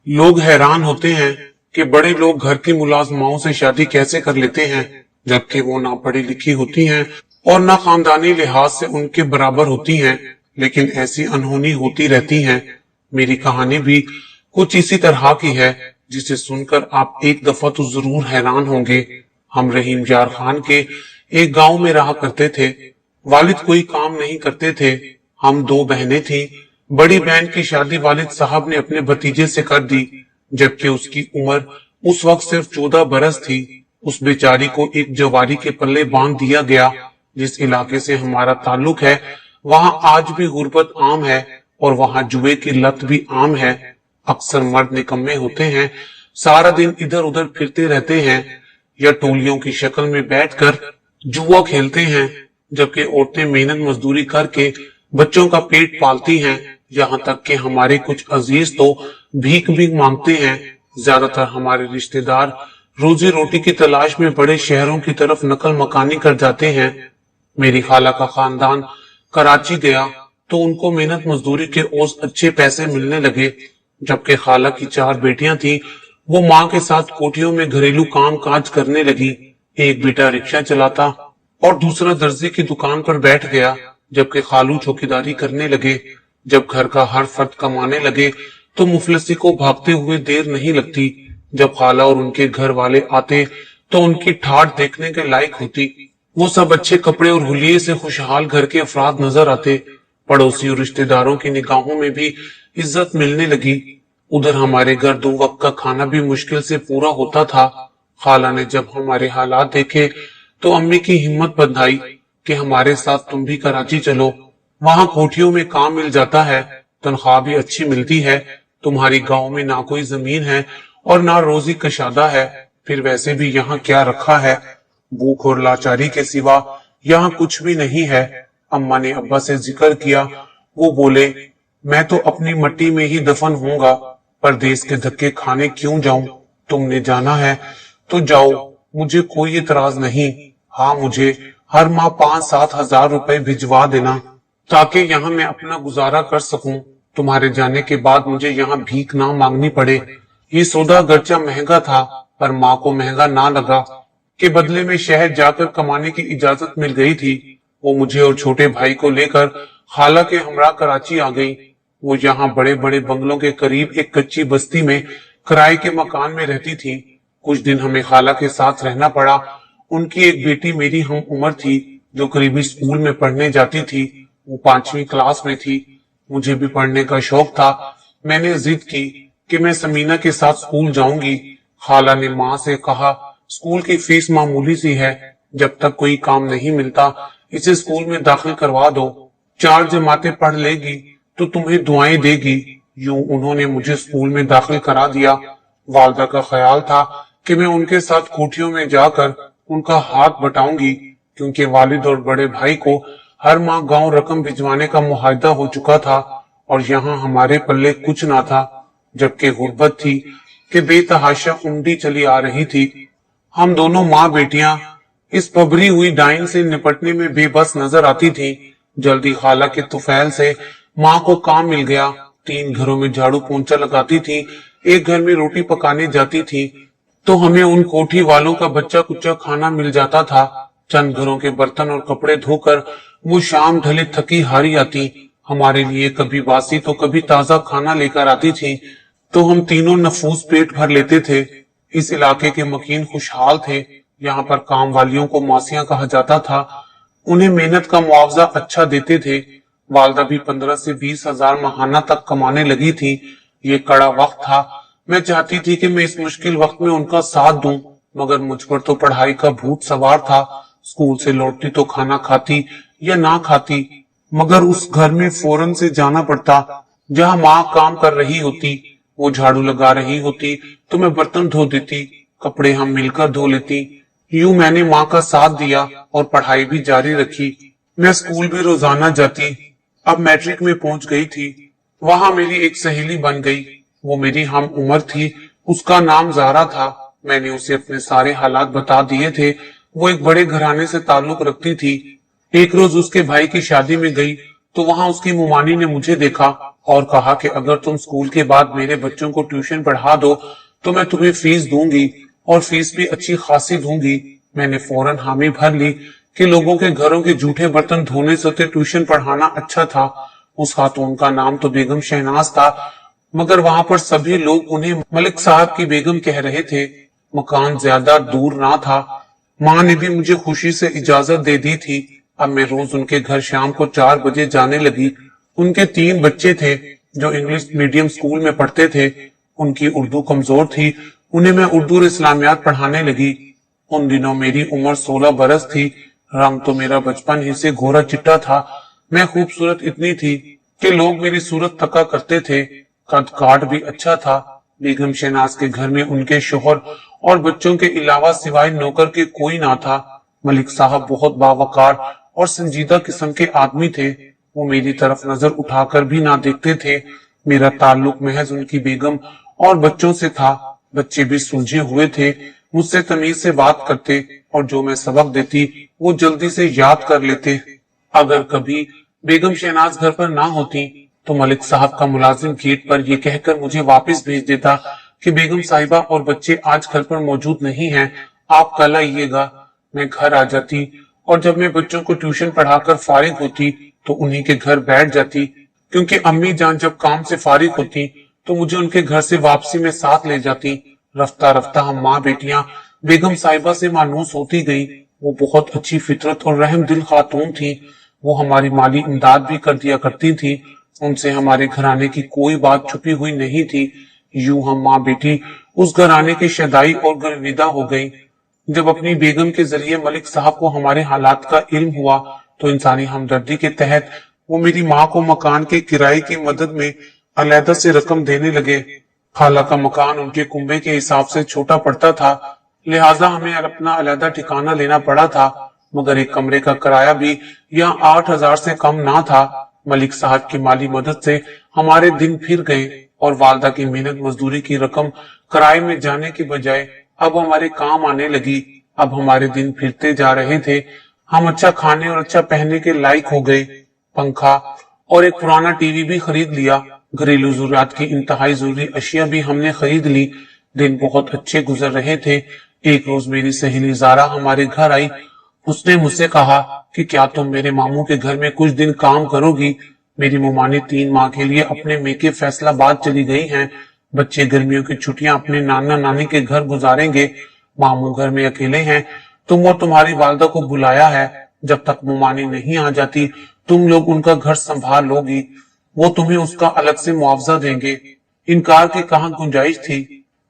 लोग हैरान होते हैं कि बड़े लोग घर की मुलाजमाओं से शादी कैसे कर लेते हैं, जबकि वो ना पढ़ी लिखी होती हैं और ना खानदानी लिहाज से उनके बराबर होती हैं, लेकिन ऐसी अनहोनी होती रहती हैं। मेरी कहानी भी कुछ इसी तरह की है, जिसे सुनकर आप एक दफा तो जरूर हैरान होंगे। हम रहीम यार खान के एक गांव में रहा करते थे। वालिद कोई काम नहीं करते थे। हम दो बहनें थी। बड़ी बहन की शादी वालिद साहब ने अपने भतीजे से कर दी, जबकि उसकी उम्र उस वक्त सिर्फ 14 बरस थी। उस बेचारी को एक जवारी के पल्ले बांध दिया गया। जिस इलाके से हमारा ताल्लुक है, वहां आज भी गुर्बत आम है और वहां जुए की लत भी आम है। अक्सर मर्द निकम्मे होते हैं, सारा दिन इधर उधर फिरते रहते हैं या टोलियों की शक्ल में बैठकर जुआ खेलते हैं, जबकि औरतें मेहनत मजदूरी करके बच्चों का पेट पालती हैं। यहाँ तक कि हमारे कुछ अजीज तो भीख भी मांगते हैं। ज्यादातर हमारे रिश्तेदार रोजी रोटी की तलाश में बड़े शहरों की तरफ नकल मकानी कर जाते हैं। मेरी खाला का खानदान कराची गया तो उनको मेहनत मजदूरी के ओस अच्छे पैसे मिलने लगे, जबकि खाला की 4 बेटियां थी। वो माँ के साथ कोठियों में घरेलू काम काज करने लगी। एक बेटा रिक्शा चलाता और दूसरा दर्जी की दुकान पर बैठ गया, जबकि खालू चौकीदारी करने लगे। जब घर का हर फर्द कमाने लगे तो मुफलिसी को भागते हुए देर नहीं लगती। जब खाला और उनके घर वाले आते तो उनकी ठाठ देखने के लायक होती। वो सब अच्छे कपड़े और हुलिये से खुशहाल घर के अफराद नजर आते। पड़ोसी और रिश्तेदारों की निगाहों में भी इज्जत मिलने लगी। उधर हमारे घर 2 वक्त का खाना भी मुश्किल से पूरा होता था। खाला ने जब हमारे हालात देखे तो अम्मी की हिम्मत बंधाई कि हमारे साथ तुम भी कराची चलो। वहां कोठियों में काम मिल जाता है, तनख्वाह भी अच्छी मिलती है। तुम्हारी गांव में ना कोई जमीन है और ना रोजी कशादा है, फिर वैसे भी यहाँ क्या रखा है? भूख और लाचारी के सिवा यहाँ कुछ भी नहीं है। अम्मा ने अब्बा से जिक्र किया। वो बोले, मैं तो अपनी मट्टी में ही दफन होऊंगा, परदेस के धक्के खाने क्यों जाऊं? तुमने जाना है तो जाओ, मुझे कोई एतराज नहीं। हाँ, मुझे हर माह 5-7 हजार रुपए भिजवा देना, ताकि यहाँ मैं अपना गुजारा कर सकूं। तुम्हारे जाने के बाद मुझे यहाँ भीख ना मांगनी पड़े। ये सौदा गर्चा महंगा था, पर माँ को महंगा ना लगा कि बदले में शहर जाकर कमाने की इजाजत मिल गई थी। वो मुझे और छोटे भाई को लेकर खाला के हमरा कराची आ गई। वो यहाँ बड़े बड़े बंगलों के करीब एक कच्ची बस्ती में किराए के मकान में रहती थी। कुछ दिन हमें खाला के साथ रहना पड़ा। उनकी एक बेटी मेरी हम उम्र थी, जो करीबी स्कूल में पढ़ने जाती थी। वो 5वीं क्लास में थी। मुझे भी पढ़ने का शौक था। मैंने जिद की कि मैं समीना के साथ स्कूल जाऊंगी। खाला ने माँ से कहा, स्कूल की फीस मामूली सी है, जब तक कोई काम नहीं मिलता इसे स्कूल में दाखिल करवा दो। 4 जमातें पढ़ लेगी तो तुम्हें दुआएं देगी। यूं उन्होंने मुझे स्कूल में दाखिल करा दिया। वालदा का ख्याल था कि मैं उनके साथ कोठियों में जाकर उनका हाथ बटाऊंगी, क्योंकि वालिद और बड़े भाई को हर माह गांव रकम भिजवाने का मुआहदा हो चुका था और यहाँ हमारे पल्ले कुछ ना था, जबकि गुर्बत थी कि बेतहाशा उंडी चली आ रही थी। हम दोनों माँ बेटियां इस पभरी हुई डाइन से निपटने में बेबस नजर आती थी। जल्दी खाला के तुफैल से माँ को काम मिल गया। 3 घरों में झाड़ू पोंछा लगाती थी, एक घर में रोटी पकाने जाती थी, तो हमें उन कोठी वालों का बच्चा कुच्चा खाना मिल जाता था। चंद घरों के बर्तन और कपड़े धोकर वो शाम ढले थकी हारी आती। हमारे लिए कभी बासी तो कभी ताजा खाना लेकर आती थी, तो हम तीनों नफूस पेट भर लेते थे। इस इलाके के मकीन खुशहाल थे। यहाँ पर काम वालियों को मासियां कहा जाता था। उन्हें मेहनत का मुआवजा अच्छा देते थे। वालदा भी 15 से 20 हजार माहाना तक कमाने लगी थी। ये कड़ा वक्त था। मैं चाहती थी कि मैं इस मुश्किल वक्त में उनका साथ दूं, मगर मुझ पर तो पढ़ाई का भूत सवार था। स्कूल से लौटती तो खाना खाती या ना खाती, मगर उस घर में फौरन से जाना पड़ता जहाँ माँ काम कर रही होती। वो झाड़ू लगा रही होती तो मैं बर्तन धो देती, कपड़े हम मिलकर धो लेती। यूं मैंने माँ का साथ दिया और पढ़ाई भी जारी रखी। मैं स्कूल भी रोजाना जाती। अब मैट्रिक में पहुंच गई थी। वहां मेरी एक सहेली बन गई। वो मेरी हम उम्र थी। उसका नाम जारा था। मैंने उसे अपने सारे हालात बता दिए थे। वो एक बड़े घराने से ताल्लुक रखती थी। एक रोज उसके भाई की शादी में गई तो वहां उसकी मुमानी ने मुझे देखा اور کہا کہ اگر تم اسکول کے بعد میرے بچوں کو ٹیوشن پڑھا دو تو میں تمہیں فیس دوں گی اور فیس بھی اچھی خاصی دوں گی۔ میں نے فوراً حامی بھر لی کہ لوگوں کے گھروں کے جھوٹے برتن دھونے سے ٹیوشن پڑھانا اچھا تھا۔ اس خاتون کا نام تو بیگم شہناز تھا، مگر وہاں پر سبھی لوگ انہیں ملک صاحب کی بیگم کہہ رہے تھے۔ مکان زیادہ دور نہ تھا، ماں نے بھی مجھے خوشی سے اجازت دے دی تھی۔ اب میں روز ان کے گھر شام کو 4 بجے جانے لگی۔ ان کے 3 بچے تھے جو انگلش میڈیم اسکول میں پڑھتے تھے۔ ان کی اردو کمزور تھی، انہیں میں اردو اور اسلامیات پڑھانے لگی۔ ان دنوں میری عمر 16 برس تھی، رنگ تو میرا بچپن ہی سے گورا چٹا تھا۔ میں خوبصورت اتنی تھی کہ لوگ میری صورت تکا کرتے تھے۔ قد کاٹ بھی اچھا تھا۔ بیگم شہناز کے گھر میں ان کے شوہر اور بچوں کے علاوہ سوائے نوکر کے کوئی نہ تھا۔ ملک صاحب بہت باوقار اور سنجیدہ قسم کے آدمی تھے۔ وہ میری طرف نظر اٹھا کر بھی نہ دیکھتے تھے۔ میرا تعلق محض ان کی بیگم اور بچوں سے تھا۔ بچے بھی سلجھے ہوئے تھے، مجھ سے تمیز سے بات کرتے اور جو میں سبق دیتی وہ جلدی سے یاد کر لیتے۔ اگر کبھی بیگم شہناز گھر پر نہ ہوتی تو ملک صاحب کا ملازم گیٹ پر یہ کہہ کر مجھے واپس بھیج دیتا کہ بیگم صاحبہ اور بچے آج گھر پر موجود نہیں ہیں، آپ کل آئیے گا۔ میں گھر آ جاتی اور جب میں بچوں کو ٹیوشن پڑھا کر فارغ ہوتی تو انہی کے گھر بیٹھ جاتی، کیونکہ امی جان جب کام سے فارغ ہوتی تو مجھے ان کے گھر سے واپسی میں ساتھ لے جاتی۔ رفتہ رفتہ ہم ماں بیٹیاں بیگم صاحبہ سے مانوس ہوتی گئی۔ وہ بہت اچھی فطرت اور رحم دل خاتون تھی۔ وہ ہماری مالی امداد بھی کر دیا کرتی تھی۔ ان سے ہمارے گھرانے کی کوئی بات چھپی ہوئی نہیں تھی۔ یوں ہم ماں بیٹی اس گھرانے کے شدائی اور گرویدہ ہو گئی۔ جب اپنی بیگم کے ذریعے ملک صاحب کو ہمارے حالات کا علم ہوا تو انسانی ہمدردی کے تحت وہ میری ماں کو مکان کے کرائے کی مدد میں علیحدہ سے رقم دینے لگے۔ خالہ کا مکان ان کے کنبے کے حساب سے چھوٹا پڑتا تھا، لہٰذا ہمیں اپنا علیحدہ ٹھکانہ لینا پڑا تھا، مگر ایک کمرے کا کرایہ بھی یہاں 8,000 سے کم نہ تھا۔ ملک صاحب کی مالی مدد سے ہمارے دن پھر گئے اور والدہ کی محنت مزدوری کی رقم کرائے میں جانے کے بجائے اب ہمارے کام آنے لگی۔ اب ہمارے دن پھرتے جا رہے تھے، ہم اچھا کھانے اور اچھا پہننے کے لائق ہو گئے۔ پنکھا اور ایک پرانا ٹی وی بھی خرید لیا۔ گھریلو ضروریات کی انتہائی ضروری اشیاء بھی ہم نے خرید لی۔ دن بہت اچھے گزر رہے تھے۔ ایک روز میری سہیلی زارا ہمارے گھر آئی۔ اس نے مجھ سے کہا کہ کیا تم میرے ماموں کے گھر میں کچھ دن کام کرو گی؟ میری ممانی 3 ماہ کے لیے اپنے میکے فیصلہ باد چلی گئی ہیں۔ بچے گرمیوں کی چھٹیاں اپنے نانا نانی کے گھر گزاریں گے۔ ماموں گھر میں اکیلے ہیں۔ تم اور تمہاری والدہ کو بلایا ہے۔ جب تک ممانی نہیں آ جاتی تم لوگ ان کا گھر سنبھال لو گی، وہ تمہیں اس کا الگ سے معاوضہ دیں گے۔ انکار کی کہاں گنجائش تھی؟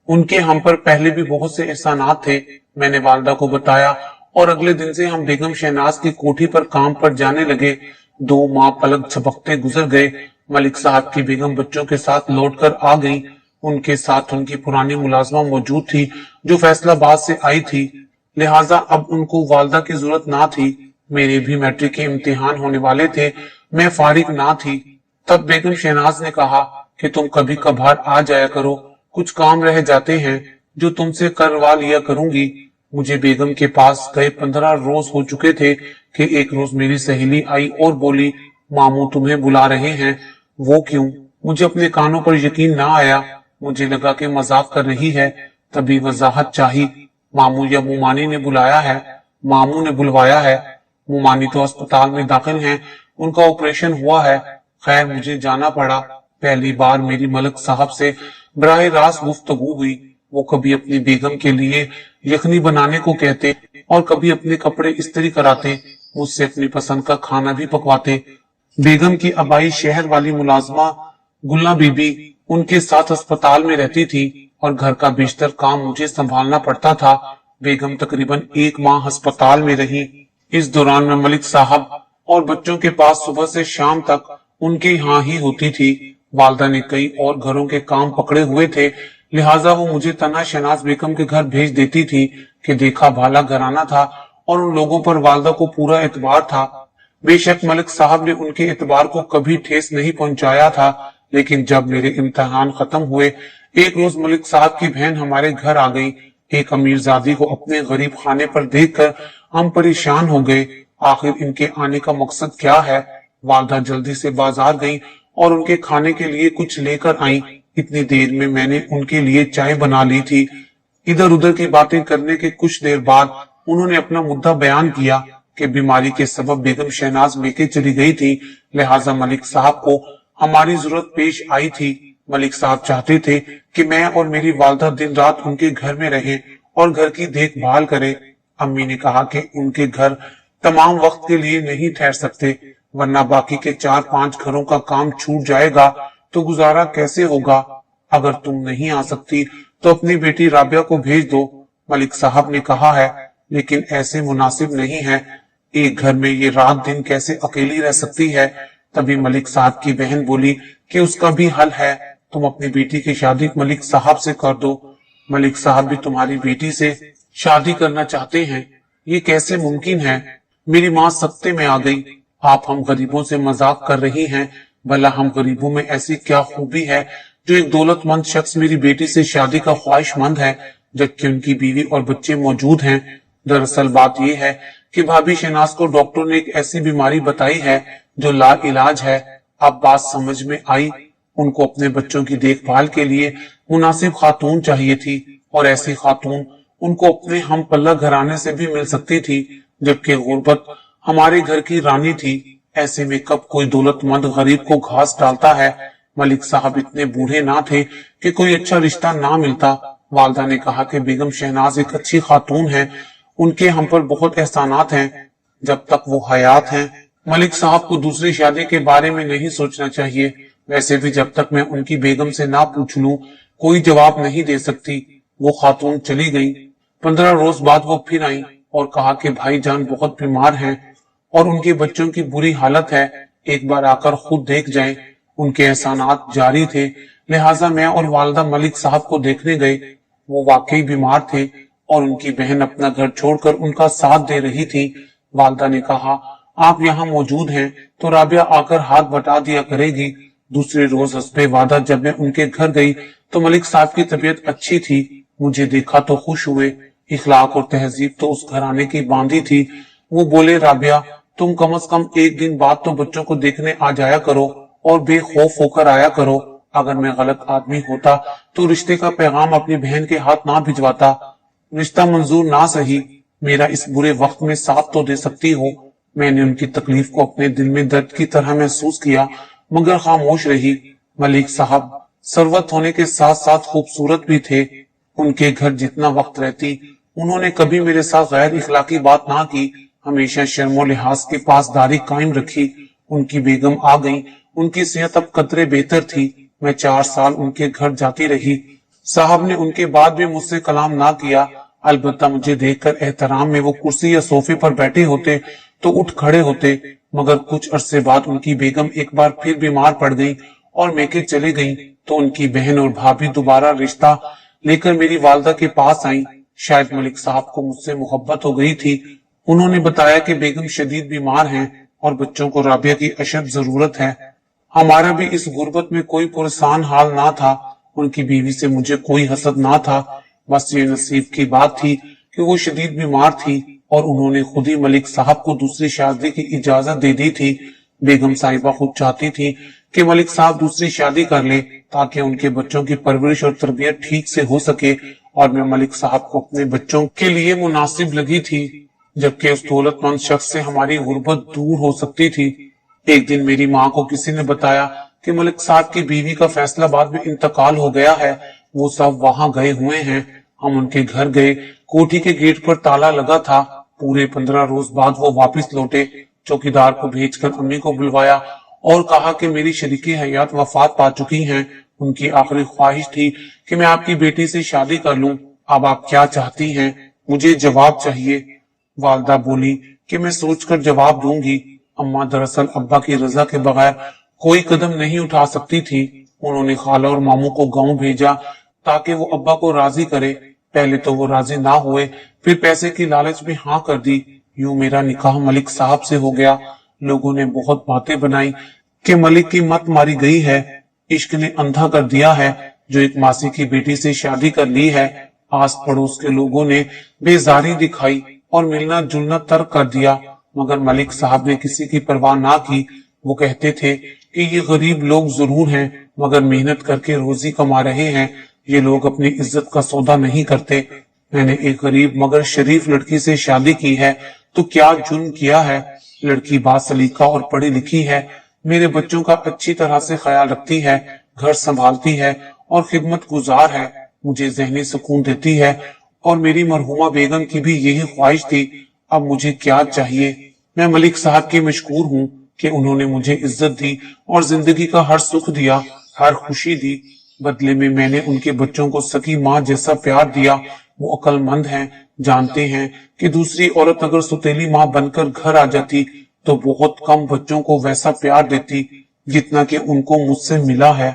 ان کے ہم پر پہلے بھی بہت سے احسانات تھے۔ میں نے والدہ کو بتایا اور اگلے دن سے ہم بیگم شہناز کی کوٹھی پر کام پر جانے لگے۔ 2 ماہ پلک جھپکتے گزر گئے۔ ملک صاحب کی بیگم بچوں کے ساتھ لوٹ کر آ گئی۔ ان کے ساتھ ان کی پرانی ملازمہ موجود تھی جو فیصلہ باد سے آئی تھی، لہٰذا اب ان کو والدہ کی ضرورت نہ تھی۔ میرے بھی میٹرک کے امتحان ہونے والے تھے، میں فارغ نہ تھی۔ تب بیگم شہناز نے کہا کہ تم کبھی کبھار آ جایا کرو، کچھ کام رہ جاتے ہیں جو تم سے کروا لیا کروں گی۔ مجھے بیگم کے پاس گئے 15 روز ہو چکے تھے کہ ایک روز میری سہیلی آئی اور بولی، ماموں تمہیں بلا رہے ہیں۔ وہ کیوں؟ مجھے اپنے کانوں پر یقین نہ آیا۔ مجھے لگا کہ مذاق کر رہی ہے، تبھی وضاحت چاہی۔ ماموں یا مومانی نے بلایا ہے؟ ماموں نے بلوایا ہے۔ مومانی تو اسپتال میں داخل ہیں، ان کا آپریشن ہوا ہے۔ خیر مجھے جانا پڑا۔ پہلی بار میری ملک صاحب سے براہ راست گفتگو ہوئی۔ وہ کبھی اپنی بیگم کے لیے یخنی بنانے کو کہتے اور کبھی اپنے کپڑے استری کراتے، مجھ سے اپنی پسند کا کھانا بھی پکواتے۔ بیگم کی آبائی شہر والی ملازمہ گلہ بی بی ان کے ساتھ اسپتال میں رہتی تھی اور گھر کا بیشتر کام مجھے سنبھالنا پڑتا تھا۔ بیگم تقریباً 1 ماہ ہسپتال میں رہی۔ اس دوران میں ملک صاحب اور بچوں کے پاس صبح سے شام تک ان کے یہاں ہی ہوتی تھی۔ والدہ نے کئی اور گھروں کے کام پکڑے ہوئے تھے، لہٰذا وہ مجھے تنہا شہناز بیگم کے گھر بھیج دیتی تھی کہ دیکھا بھالا گھرانہ تھا اور ان لوگوں پر والدہ کو پورا اعتبار تھا۔ بے شک ملک صاحب نے ان کے اعتبار کو کبھی ٹھیس نہیں پہنچایا تھا، لیکن جب میرے امتحان ختم ہوئے ایک روز ملک صاحب کی بہن ہمارے گھر آ گئی۔ ایک امیر زادی کو اپنے غریب خانے پر دیکھ کر ہم پریشان ہو گئے۔ آخر ان کے آنے کا مقصد کیا ہے؟ والدہ جلدی سے بازار گئی और उनके खाने के लिए कुछ लेकर आई। इतनी देर में मैंने उनके लिए चाय बना ली थी। इधर उधर की बातें करने के कुछ देर बाद उन्होंने अपना मुद्दा बयान किया कि बीमारी के सबब बेगम शहनाज मेके चली गई थी, लिहाजा मलिक साहब को हमारी जरूरत पेश आई थी। मलिक साहब चाहते थे कि मैं और मेरी वालदा दिन रात उनके घर में रहें और घर की देखभाल करें। अम्मी ने कहा कि उनके घर तमाम वक्त के लिए नहीं ठहर सकते, वरना बाकी के 4-5 घरों का काम छूट जाएगा तो गुजारा कैसे होगा। अगर तुम नहीं आ सकती तो अपनी बेटी राबिया को भेज दो, मलिक साहब ने कहा है, लेकिन ऐसे मुनासिब नहीं है। एक घर में ये रात दिन कैसे अकेली रह सकती है। तभी मलिक साहब की बहन बोली कि उसका भी हल है, तुम अपनी बेटी की शादी मलिक साहब से कर दो। मलिक साहब भी तुम्हारी बेटी से शादी करना चाहते हैं, ये कैसे मुमकिन है। मेरी माँ सख्ते में आ गई। आप हम गरीबों से मजाक कर रही हैं, भला हम गरीबों में ऐसी क्या खूबी है जो एक दौलतमंद शख्स मेरी बेटी से शादी का ख्वाहिशमंद है, जबकि उनकी बीवी और बच्चे मौजूद हैं। दरअसल बात यह है कि भाभी शहनाज को डॉक्टर ने एक ऐसी बीमारी बताई है जो ला इलाज है। अब बात समझ में आई, उनको अपने बच्चों की देखभाल के लिए मुनासिब खातून चाहिए थी, और ऐसी खातून उनको अपने हम पल्ला घराने से भी मिल सकती थी, जबकि गुर्बत हमारे घर की रानी थी। ऐसे में कब कोई दौलतमंद गरीब को घास डालता है। मलिक साहब इतने बूढ़े ना थे कि कोई अच्छा रिश्ता ना मिलता। वालदा ने कहा कि बेगम शहनाज एक अच्छी खातून है, उनके हम पर बहुत एहसानात हैं जब तक वो हयात हैं। मलिक साहब को दूसरी शादी के बारे में नहीं सोचना चाहिए। वैसे भी जब तक मैं उनकी बेगम से ना पूछ लूं कोई जवाब नहीं दे सकती। वो खातून चली गई। 15 रोज बाद वो फिर आई और कहा कि भाईजान बहुत बीमार हैं और उनके बच्चों की बुरी हालत है, एक बार आकर खुद देख जाएं। उनके एहसानात जारी थे, लिहाजा मैं और वालदा मलिक साहब को देखने गए। वो वाकई बीमार थे और उनकी बहन अपना घर छोड़कर उनका साथ दे रही थी। वालदा ने कहा, आप यहाँ मौजूद हैं तो राबिया आकर हाथ बटा दिया करेगी। दूसरे रोज हस्बे वादा जब मैं उनके घर गई तो मलिक साहब की तबीयत अच्छी थी। मुझे देखा तो खुश हुए। इखलाक और तहजीब तो उस घराने की बांधी थी। वो बोले, राबिया तुम कम से कम एक दिन बाद तो बच्चों को देखने आ जाया करो और बेखौफ होकर आया करो। अगर मैं गलत आदमी होता तो रिश्ते का पैगाम अपनी बहन के हाथ ना भिजवाता। रिश्ता मंजूर ना सही, मेरा इस बुरे वक्त में साथ तो दे सकती हो। मैंने उनकी तकलीफ को अपने दिल में दर्द की तरह महसूस किया, मगर खामोश रही। मलिक साहब सरवत होने के साथ साथ खूबसूरत भी थे। उनके घर जितना वक्त रहती उन्होंने कभी मेरे साथ गैर इखलाकी बात ना की। हमेशा शर्मो लिहाज की पासदारी कायम रखी। उनकी बेगम आ गई। उनकी सेहत अब कतरे बेहतर थी। मैं 4 साल उनके घर जाती रही। साहब ने उनके बाद भी मुझसे कलाम ना किया। अलबत्ता मुझे देखकर एहतराम में वो कुर्सी या सोफे पर बैठे होते तो उठ खड़े होते। मगर कुछ अरसे बाद उनकी बेगम एक बार फिर बीमार पड़ गई और मेके चली गई तो उनकी बहन और भाभी दोबारा रिश्ता लेकर मेरी वालदा के पास आई। शायद मलिक साहब को मुझसे मोहब्बत हो गई थी। उन्होंने बताया कि बेगम शदीद बीमार हैं और बच्चों को राबिया की अशद जरूरत है। हमारा भी इस गुर्बत में कोई पुरसान हाल ना था। उनकी बीवी से मुझे कोई हसद ना था, बस ये नसीब की बात थी कि वो शदीद बीमार थी और उन्होंने खुद ही मलिक साहब को दूसरी शादी की इजाजत दे दी थी। बेगम साहिबा खुद चाहती थी कि मलिक साहब दूसरी शादी कर ले ताकि उनके बच्चों की परवरिश और तरबियत ठीक से हो सके, और मैं मलिक साहब को अपने बच्चों के लिए मुनासिब लगी थी, जबकि उस दौलतमंद शख्स से हमारी गुर्बत दूर हो सकती थी। एक दिन मेरी माँ को किसी ने बताया कि मलिक साहब की बीवी का फैसलाबाद में इंतकाल हो गया है। वो सब वहां गए हुए हैं। हम उनके घर गए। कोठी के गेट पर ताला लगा था। पूरे 15 रोज बाद वो वापस लौटे। चौकीदार को भेजकर अम्मी को बुलवाया और कहा कि मेरी शरीके हयात वफात पा चुकी हैं। उनकी आखिरी ख्वाहिश थी कि मैं आपकी बेटी से शादी कर लूं। अब आप क्या चाहती हैं? मुझे जवाब चाहिए। वालदा बोली कि मैं सोचकर जवाब दूंगी। अम्मा दरअसल अब्बा की रजा के बगैर कोई कदम नहीं उठा सकती थी। उन्होंने खाला और मामू को गांव भेजा ताकि वो अब्बा को राजी करे। पहले तो वो राजी ना हुए, फिर पैसे की लालच में हाँ कर दी। यूं मेरा निकाह मलिक साहब से हो गया। लोगों ने बहुत बातें बनाई कि मलिक की मत मारी गई है, इश्क ने अंधा कर दिया है, जो एक मासी की बेटी से शादी कर ली है। आस पड़ोस के लोगों ने बेजारी दिखाई और मिलना जुलना तर्क कर दिया, मगर मलिक साहब ने किसी की परवाह ना की। वो कहते थे کہ یہ غریب لوگ ضرور ہیں مگر محنت کر کے روزی کما رہے ہیں، یہ لوگ اپنی عزت کا سودا نہیں کرتے۔ میں نے ایک غریب مگر شریف لڑکی سے شادی کی ہے تو کیا جرم کیا ہے؟ لڑکی با سلیقہ اور پڑھی لکھی ہے، میرے بچوں کا اچھی طرح سے خیال رکھتی ہے، گھر سنبھالتی ہے اور خدمت گزار ہے، مجھے ذہنی سکون دیتی ہے، اور میری مرحومہ بیگم کی بھی یہی خواہش تھی۔ اب مجھے کیا چاہیے؟ میں ملک صاحب کی مشکور ہوں کہ انہوں نے مجھے عزت دی اور زندگی کا ہر سکھ دیا، ہر خوشی دی۔ بدلے میں میں نے ان کے بچوں کو سکی ماں جیسا پیار دیا۔ وہ عقل مند ہیں، جانتے ہیں کہ دوسری عورت اگر سوتیلی ماں بن کر گھر آ جاتی تو بہت کم بچوں کو ویسا پیار دیتی جتنا کہ ان کو مجھ سے ملا ہے۔